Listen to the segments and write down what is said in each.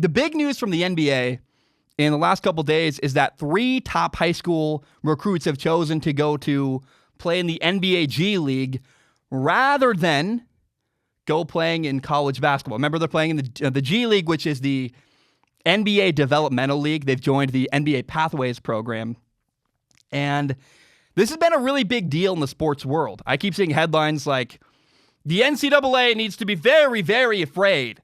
The big news from the NBA in the last couple days is that 3 top high school recruits have chosen to go to play in the NBA G League rather than go playing in college basketball. Remember, they're playing in the G League, which is the NBA Developmental League. They've joined the NBA Pathways program. And this has been a really big deal in the sports world. I keep seeing headlines like, the NCAA needs to be very, very afraid.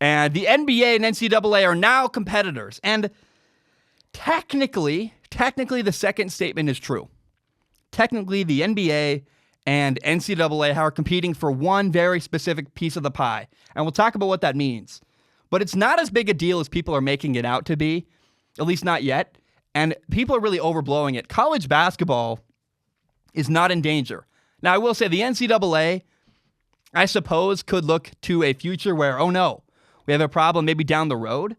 And the NBA and NCAA are now competitors. And technically, the second statement is true. Technically, the NBA and NCAA are competing for one very specific piece of the pie. And we'll talk about what that means. But it's not as big a deal as people are making it out to be, at least not yet. And people are really overblowing it. College basketball is not in danger. Now, I will say the NCAA, I suppose, could look to a future where, oh no, we have a problem maybe down the road.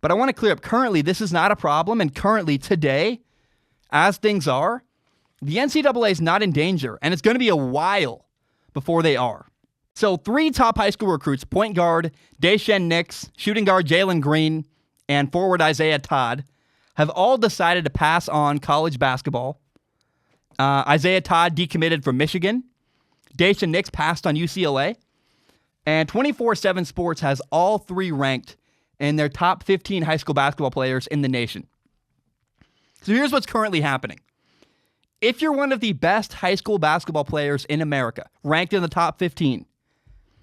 But I want to clear up, currently, this is not a problem. And currently, today, as things are, the NCAA is not in danger. And it's going to be a while before they are. So 3 top high school recruits, point guard Daishen Nix, shooting guard Jalen Green, and forward Isaiah Todd, have all decided to pass on college basketball. Isaiah Todd decommitted from Michigan. Daishen Nix passed on UCLA. And 24/7 Sports has all 3 ranked in their top 15 high school basketball players in the nation. So here's what's currently happening. If you're one of the best high school basketball players in America, ranked in the top 15,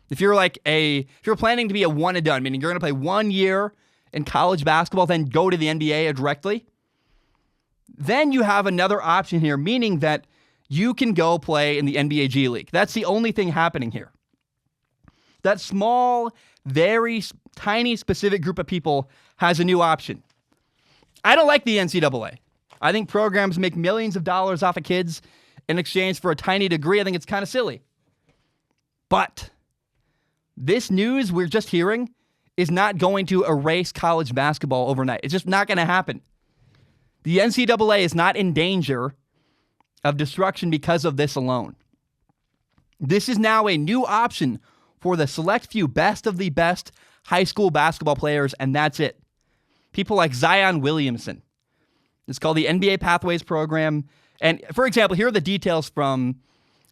if you're planning to be a one and done, meaning you're going to play 1 year in college basketball, then go to the NBA directly, then you have another option here, meaning that you can go play in the NBA G League. That's the only thing happening here. That small, very tiny, specific group of people has a new option. I don't like the NCAA. I think programs make millions of dollars off of kids in exchange for a tiny degree. I think it's kind of silly. But this news we're just hearing is not going to erase college basketball overnight. It's just not going to happen. The NCAA is not in danger of destruction because of this alone. This is now a new option for the select few best of the best high school basketball players, and that's it. People like Zion Williamson. It's called the NBA Pathways program. And for example, here are the details from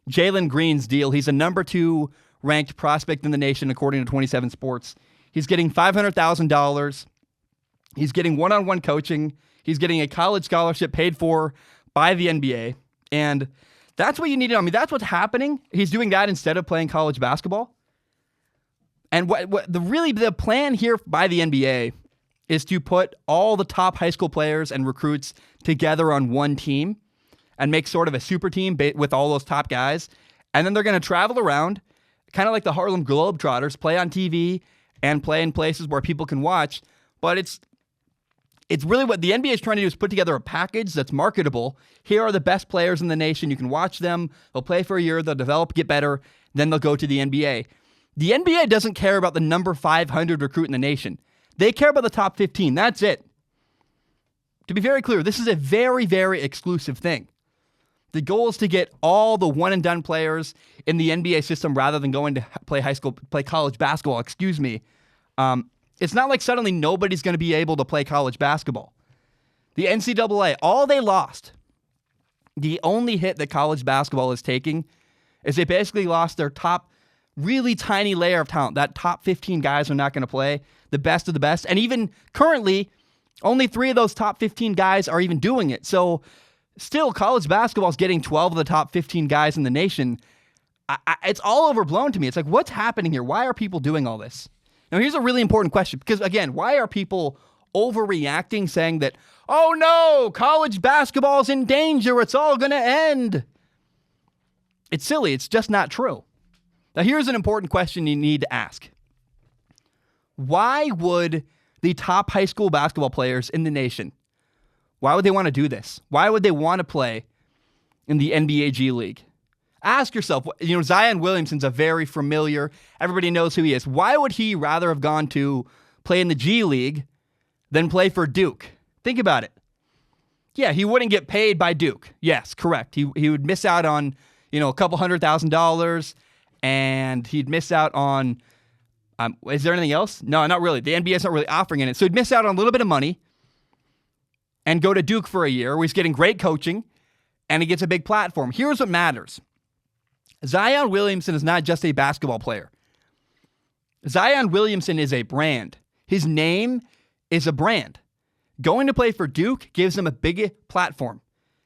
Jalen Green's deal. He's a number 2 ranked prospect in the nation, according to 27 Sports. He's getting $500,000. He's getting one-on-one coaching. He's getting a college scholarship paid for by the NBA. And that's what you need to know. I mean, that's what's happening. He's doing that instead of playing college basketball. And the plan here by the NBA is to put all the top high school players and recruits together on one team and make sort of a super team with all those top guys. And then they're going to travel around, kind of like the Harlem Globetrotters, play on TV and play in places where people can watch. But it's really what the NBA is trying to do is put together a package that's marketable. Here are the best players in the nation. You can watch them. They'll play for a year. They'll develop, get better. Then they'll go to the NBA. The NBA doesn't care about the number 500 recruit in the nation. They care about the top 15. That's it. To be very clear, this is a very, very exclusive thing. The goal is to get all the one-and-done players in the NBA system rather than going to play college basketball. It's not like suddenly nobody's going to be able to play college basketball. The NCAA, all they lost, the only hit that college basketball is taking is they basically lost their top really tiny layer of talent. That top 15 guys are not going to play, the best of the best. And even currently, only 3 of those top 15 guys are even doing it. So still, college basketball is getting 12 of the top 15 guys in the nation. It's all overblown to me. It's like, what's happening here? Why are people doing all this? Now, here's a really important question. Because, again, why are people overreacting, saying that, oh, no, college basketball's in danger. It's all going to end. It's silly. It's just not true. Now, here's an important question you need to ask. Why would the top high school basketball players in the nation, why would they want to do this? Why would they want to play in the NBA G League? Ask yourself, Zion Williamson's a very familiar, everybody knows who he is. Why would he rather have gone to play in the G League than play for Duke? Think about it. Yeah, he wouldn't get paid by Duke. Yes, correct. He would miss out on, a couple $100,000, and he'd miss out on Is there anything else? No, not really. The NBA is not really offering it. So he'd miss out on a little bit of money and go to Duke for a year where he's getting great coaching and he gets a big platform. Here's what matters. Zion Williamson is not just a basketball player. Zion Williamson is a brand. His name is a brand. Going to play for Duke gives him a big platform.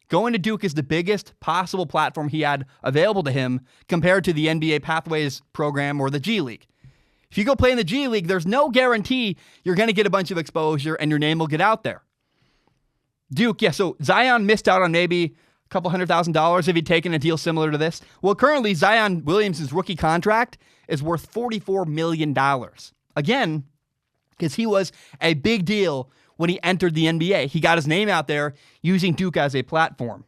Going to Duke is the biggest possible platform he had available to him compared to the NBA Pathways program or the G League. If you go play in the G League, there's no guarantee you're going to get a bunch of exposure and your name will get out there. Duke, yeah, so Zion missed out on maybe a couple $100,000 if he'd taken a deal similar to this. Well, currently, Zion Williamson's rookie contract is worth $44 million. Again, because he was a big deal when he entered the NBA. He got his name out there using Duke as a platform.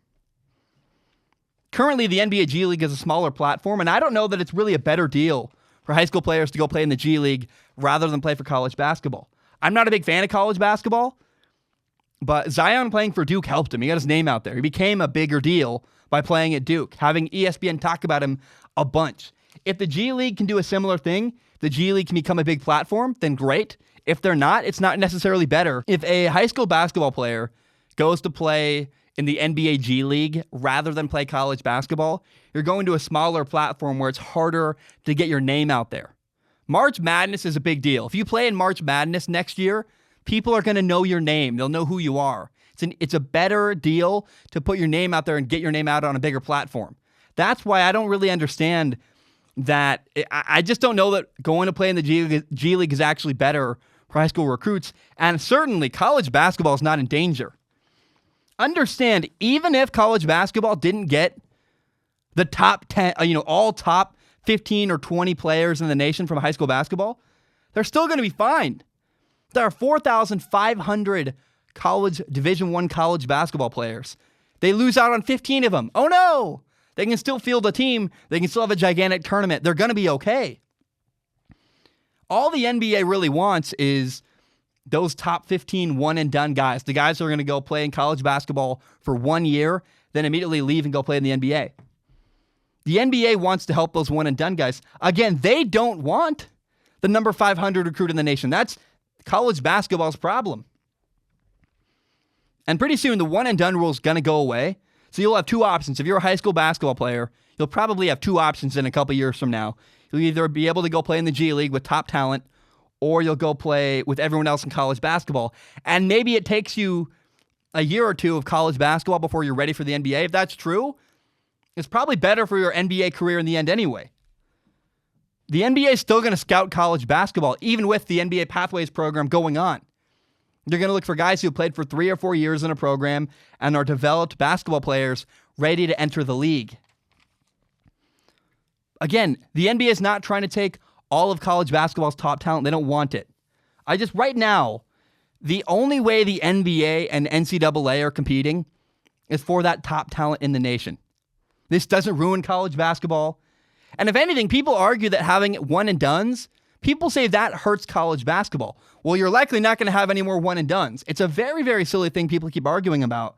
Currently, the NBA G League is a smaller platform, and I don't know that it's really a better deal for high school players to go play in the G League rather than play for college basketball. I'm not a big fan of college basketball, but Zion playing for Duke helped him. He got his name out there. He became a bigger deal by playing at Duke, having ESPN talk about him a bunch. If the G League can do a similar thing, the G League can become a big platform, then great. If they're not, it's not necessarily better. If a high school basketball player goes to play in the NBA G League rather than play college basketball, you're going to a smaller platform where it's harder to get your name out there. March Madness is a big deal. If you play in March Madness next year, people are going to know your name. They'll know who you are. It's a better deal to put your name out there and get your name out on a bigger platform. That's why I don't really understand that. I just don't know that going to play in the G League is actually better for high school recruits. And certainly college basketball is not in danger. Understand, even if college basketball didn't get the top 10, all top 15 or 20 players in the nation from high school basketball, they're still going to be fine. There are 4,500 college Division I college basketball players. They lose out on 15 of them. Oh no! They can still field a team. They can still have a gigantic tournament. They're going to be okay. All the NBA really wants is those top 15 one-and-done guys, the guys who are going to go play in college basketball for 1 year, then immediately leave and go play in the NBA. The NBA wants to help those one-and-done guys. Again, they don't want the number 500 recruit in the nation. That's college basketball's problem. And pretty soon, the one-and-done rule is going to go away. So you'll have two options. If you're a high school basketball player, you'll probably have two options in a couple years from now. You'll either be able to go play in the G League with top talent, or you'll go play with everyone else in college basketball. And maybe it takes you a year or two of college basketball before you're ready for the NBA. If that's true, it's probably better for your NBA career in the end anyway. The NBA is still going to scout college basketball, even with the NBA Pathways program going on. They're going to look for guys who played for 3 or 4 years in a program and are developed basketball players ready to enter the league. Again, the NBA is not trying to take all of college basketball's top talent. They don't want it. Right now, the only way the NBA and NCAA are competing is for that top talent in the nation. This doesn't ruin college basketball. And if anything, people argue that having one-and-dones, people say that hurts college basketball. Well, you're likely not going to have any more one-and-dones. It's a very, very silly thing people keep arguing about.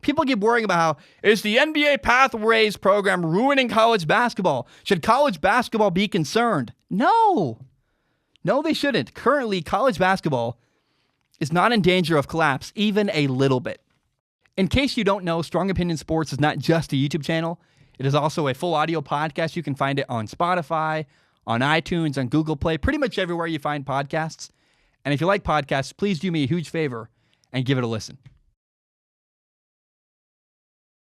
People keep worrying about how, is the NBA Pathways program ruining college basketball? Should college basketball be concerned? No, they shouldn't. Currently, college basketball is not in danger of collapse, even a little bit. In case you don't know, Strong Opinion Sports is not just a YouTube channel. It is also a full audio podcast. You can find it on Spotify, on iTunes, on Google Play, pretty much everywhere you find podcasts. And if you like podcasts, please do me a huge favor and give it a listen.